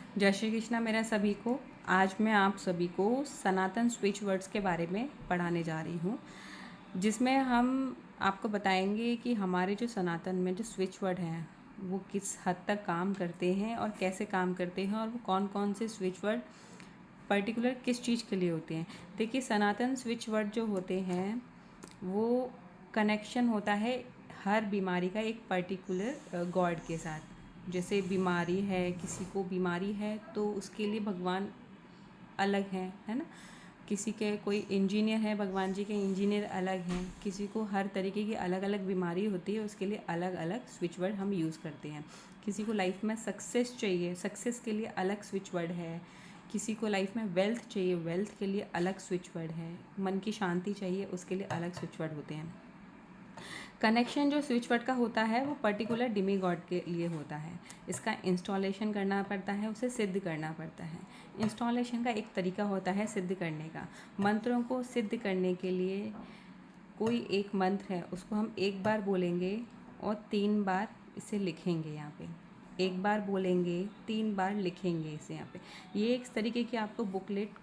जय श्री कृष्णा मेरा सभी को। आज मैं आप सभी को सनातन स्विच वर्ड्स के बारे में पढ़ाने जा रही हूँ, जिसमें हम आपको बताएंगे कि हमारे जो सनातन में जो स्विच वर्ड हैं वो किस हद तक काम करते हैं और कैसे काम करते हैं, और वो कौन कौन से स्विच वर्ड पर्टिकुलर किस चीज़ के लिए होते हैं। देखिए, सनातन स्विच वर्ड जो होते हैं वो कनेक्शन होता है हर बीमारी का एक पर्टिकुलर गॉड के साथ। जैसे बीमारी है, किसी को बीमारी है तो उसके लिए भगवान अलग हैं, है ना। किसी के कोई इंजीनियर है, भगवान जी के इंजीनियर अलग हैं। किसी को हर तरीके की अलग अलग बीमारी होती है, उसके लिए अलग अलग स्विच वर्ड हम यूज़ करते हैं। किसी को लाइफ में सक्सेस चाहिए, सक्सेस के लिए अलग स्विच वर्ड है। किसी को लाइफ में वेल्थ चाहिए, वेल्थ के लिए अलग स्विच वर्ड है। मन की शांति चाहिए, उसके लिए अलग स्विच वर्ड होते हैं। कनेक्शन जो स्विच वर्ड का होता है वो पर्टिकुलर डिमी गॉड के लिए होता है। इसका इंस्टॉलेशन करना पड़ता है, उसे सिद्ध करना पड़ता है। इंस्टॉलेशन का एक तरीका होता है सिद्ध करने का। मंत्रों को सिद्ध करने के लिए कोई एक मंत्र है, उसको हम एक बार बोलेंगे और 3 बार इसे लिखेंगे। यहाँ पे एक बार बोलेंगे, 3 बार लिखेंगे इसे। यहाँ पे ये एक तरीके की आपको बुकलेट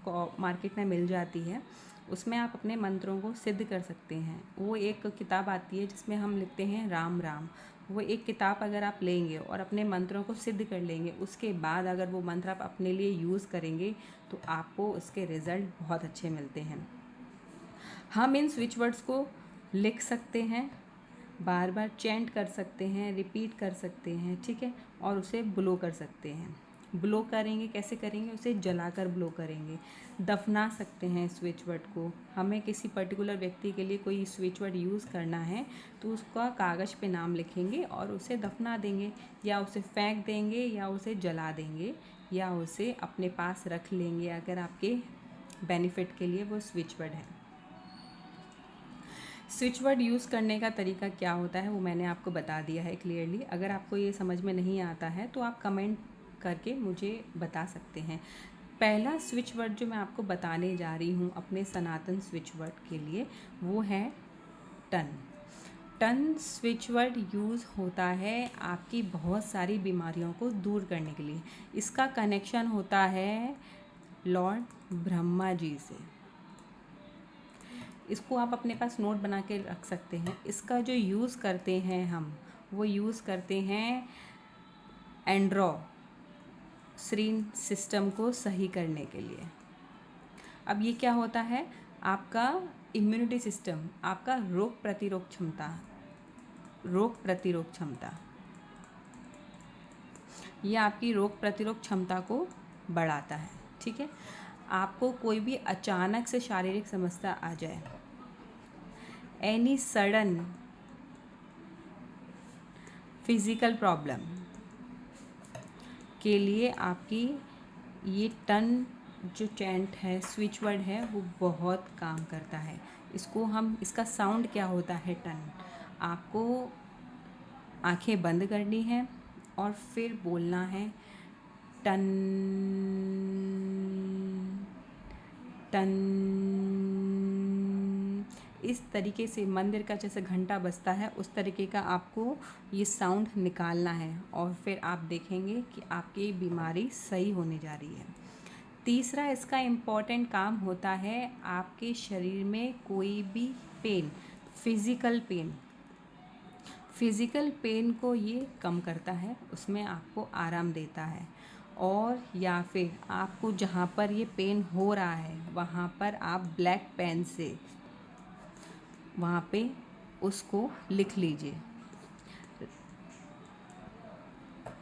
मार्केट में मिल जाती है, उसमें आप अपने मंत्रों को सिद्ध कर सकते हैं। वो एक किताब आती है जिसमें हम लिखते हैं राम राम। वो एक किताब अगर आप लेंगे और अपने मंत्रों को सिद्ध कर लेंगे, उसके बाद अगर वो मंत्र आप अपने लिए यूज़ करेंगे तो आपको उसके रिज़ल्ट बहुत अच्छे मिलते हैं। हम इन स्विच वर्ड्स को लिख सकते हैं, बार बार चैंट कर सकते हैं, रिपीट कर सकते हैं, ठीक है, और उसे ब्लो कर सकते हैं। ब्लो करेंगे, कैसे करेंगे? उसे जलाकर ब्लो करेंगे। दफना सकते हैं स्विच वर्ड को। हमें किसी पर्टिकुलर व्यक्ति के लिए कोई स्विच वर्ड यूज़ करना है तो उसका कागज़ पे नाम लिखेंगे और उसे दफना देंगे, या उसे फेंक देंगे, या उसे जला देंगे, या उसे अपने पास रख लेंगे अगर आपके बेनिफिट के लिए वो स्विच वर्ड है। स्विच वर्ड यूज़ करने का तरीका क्या होता है वो मैंने आपको बता दिया है क्लियरली। अगर आपको ये समझ में नहीं आता है तो आप कमेंट करके मुझे बता सकते हैं। पहला स्विच वर्ड जो मैं आपको बताने जा रही हूँ अपने सनातन स्विच वर्ड के लिए, वो है ton. Ton switch word use होता है आपकी बहुत सारी बीमारियों को दूर करने के लिए। इसका कनेक्शन होता है लॉर्ड ब्रह्मा जी से। इसको आप अपने पास नोट बना के रख सकते हैं। इसका जो यूज़ करते हैं हम, वो यूज़ करते हैं एंड्रोस्रीन सिस्टम को सही करने के लिए। अब ये क्या होता है? आपका इम्यूनिटी सिस्टम, आपका रोग प्रतिरोध क्षमता, ये आपकी रोग प्रतिरोध क्षमता को बढ़ाता है, ठीक है। आपको कोई भी अचानक से शारीरिक समस्या आ जाए, एनी सडन फिज़िकल प्रॉब्लम के लिए आपकी ये टन जो चैंट है, स्विच वर्ड है, वो बहुत काम करता है। इसका साउंड क्या होता है? टन। आपको आंखें बंद करनी है और फिर बोलना है टन टन। इस तरीके से मंदिर का जैसे घंटा बजता है उस तरीके का आपको ये साउंड निकालना है, और फिर आप देखेंगे कि आपकी बीमारी सही होने जा रही है। तीसरा इसका इम्पॉर्टेंट काम होता है आपके शरीर में कोई भी पेन, फिज़िकल पेन को ये कम करता है, उसमें आपको आराम देता है। और या फिर आपको जहाँ पर ये पेन हो रहा है वहाँ पर आप ब्लैक पेन से वहाँ पे उसको लिख लीजिए,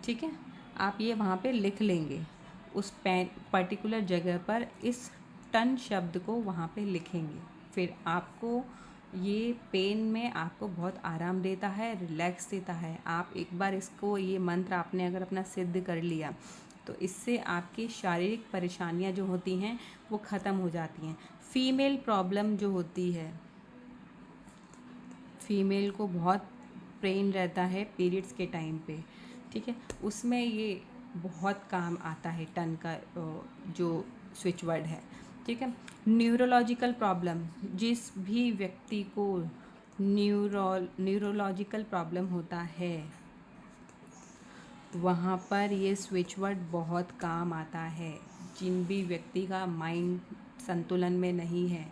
ठीक है। आप ये वहाँ पे लिख लेंगे, उस पेन पर्टिकुलर जगह पर इस टन शब्द को वहाँ पे लिखेंगे। फिर आपको ये पेन में आपको बहुत आराम देता है, रिलैक्स देता है। आप एक बार इसको, ये मंत्र आपने अगर अपना सिद्ध कर लिया तो इससे आपकी शारीरिक परेशानियाँ जो होती हैं वो ख़त्म हो जाती हैं। फीमेल प्रॉब्लम जो होती है, फीमेल को बहुत पेन रहता है पीरियड्स के टाइम पे, ठीक है, उसमें ये बहुत काम आता है टन का जो स्विच वर्ड है, ठीक है। न्यूरोलॉजिकल प्रॉब्लम, जिस भी व्यक्ति को न्यूरोलॉजिकल प्रॉब्लम होता है वहाँ पर ये स्विच वर्ड बहुत काम आता है। जिन भी व्यक्ति का माइंड संतुलन में नहीं है,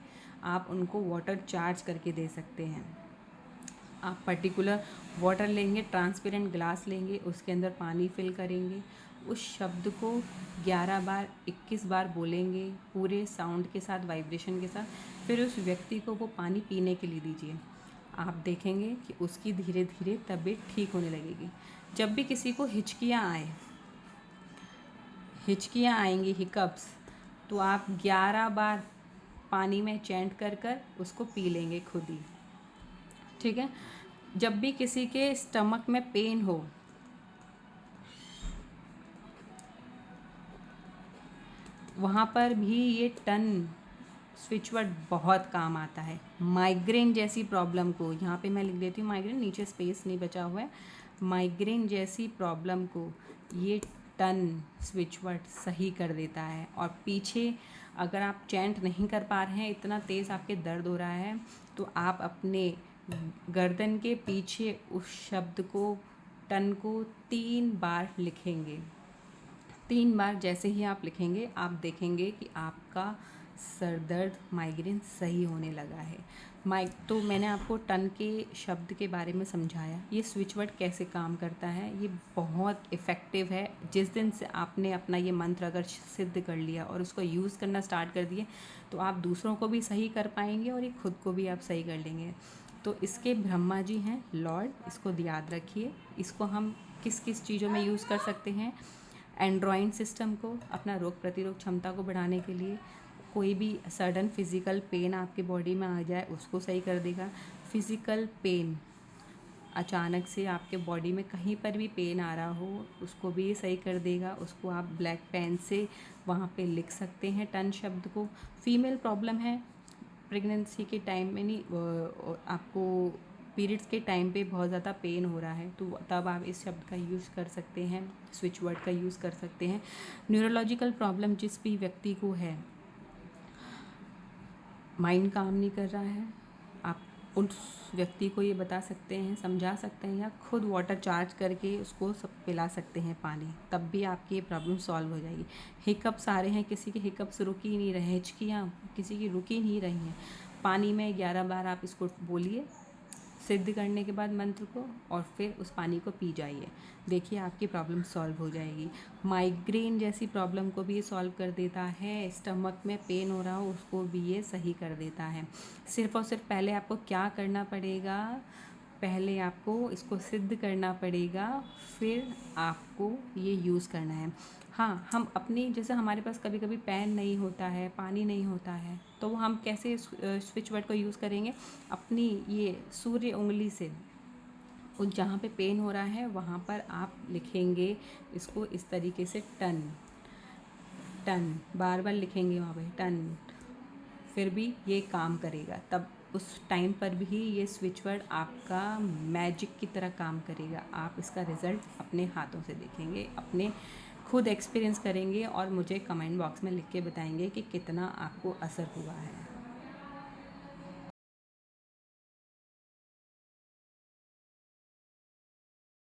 आप उनको वाटर चार्ज करके दे सकते हैं। आप पर्टिकुलर वाटर लेंगे, ट्रांसपेरेंट ग्लास लेंगे, उसके अंदर पानी फिल करेंगे, उस शब्द को 11 बार 21 बार बोलेंगे पूरे साउंड के साथ, वाइब्रेशन के साथ। फिर उस व्यक्ति को वो पानी पीने के लिए दीजिए। आप देखेंगे कि उसकी धीरे धीरे तबीयत ठीक होने लगेगी। जब भी किसी को हिचकियाँ आएंगी, हिकअप्स, तो आप 11 बार पानी में चैंट कर कर उसको पी लेंगे खुद ही, ठीक है। जब भी किसी के स्टमक में पेन हो, वहाँ पर भी ये टन स्विच वर्ड बहुत काम आता है। माइग्रेन जैसी प्रॉब्लम को, यहाँ पे मैं लिख देती हूँ माइग्रेन, नीचे स्पेस नहीं बचा हुआ है। माइग्रेन जैसी प्रॉब्लम को ये टन स्विच वर्ड सही कर देता है। और पीछे अगर आप चैंट नहीं कर पा रहे हैं, इतना तेज़ आपके दर्द हो रहा है, तो आप अपने गर्दन के पीछे उस शब्द को, टन को 3 बार लिखेंगे। 3 बार जैसे ही आप लिखेंगे, आप देखेंगे कि आपका सर दर्द, माइग्रेन सही होने लगा है। तो मैंने आपको टन के शब्द के बारे में समझाया। ये स्विच वर्ड कैसे काम करता है, ये बहुत इफ़ेक्टिव है। जिस दिन से आपने अपना ये मंत्र अगर सिद्ध कर लिया और उसको यूज़ करना स्टार्ट कर दिए, तो आप दूसरों को भी सही कर पाएंगे और ये खुद को भी आप सही कर लेंगे। तो इसके ब्रह्मा जी हैं लॉर्ड, इसको याद रखिए। इसको हम किस किस चीज़ों में यूज़ कर सकते हैं? एंड्रॉइड सिस्टम को, अपना रोग प्रतिरोध क्षमता को बढ़ाने के लिए। कोई भी सडन फिज़िकल पेन आपके बॉडी में आ जाए, उसको सही कर देगा। फिज़िकल पेन, अचानक से आपके बॉडी में कहीं पर भी पेन आ रहा हो, उसको भी ये सही कर देगा। उसको आप ब्लैक पेन से वहाँ पे लिख सकते हैं टन शब्द को। फीमेल प्रॉब्लम है, प्रेगनेंसी के टाइम में नहीं, आपको पीरियड्स के टाइम पे बहुत ज़्यादा पेन हो रहा है, तो तब आप इस शब्द का यूज़ कर सकते हैं, स्विच वर्ड का यूज़ कर सकते हैं। न्यूरोलॉजिकल प्रॉब्लम जिस भी व्यक्ति को है, माइंड काम नहीं कर रहा है, आप उस व्यक्ति को ये बता सकते हैं, समझा सकते हैं, या खुद वाटर चार्ज करके उसको सब पिला सकते हैं पानी, तब भी आपकी ये प्रॉब्लम सॉल्व हो जाएगी। हिकअप्स आ रहे हैं, किसी के हिकअप्स रुक ही नहीं रहे, हिचकियाँ किसी की रुक ही नहीं रही हैं, पानी में 11 बार आप इसको बोलिए सिद्ध करने के बाद मंत्र को, और फिर उस पानी को पी जाइए। देखिए आपकी प्रॉब्लम सॉल्व हो जाएगी। माइग्रेन जैसी प्रॉब्लम को भी ये सॉल्व कर देता है। स्टमक में पेन हो रहा हो, उसको भी ये सही कर देता है। सिर्फ़ और सिर्फ पहले आपको क्या करना पड़ेगा? पहले आपको इसको सिद्ध करना पड़ेगा, फिर आपको ये यूज़ करना है। हाँ, हम अपनी, जैसे हमारे पास कभी कभी पेन नहीं होता है, पानी नहीं होता है, तो हम कैसे स्विच वर्ड को यूज़ करेंगे? अपनी ये सूर्य उंगली से उस जहाँ पे पेन हो रहा है वहाँ पर आप लिखेंगे इसको इस तरीके से, टन टन, बार बार लिखेंगे वहाँ पे टन, फिर भी ये काम करेगा। तब उस टाइम पर भी ये स्विच वर्ड आपका मैजिक की तरह काम करेगा। आप इसका रिज़ल्ट अपने हाथों से देखेंगे, अपने खुद एक्सपीरियंस करेंगे और मुझे कमेंट बॉक्स में लिख के बताएंगे कि कितना आपको असर हुआ है।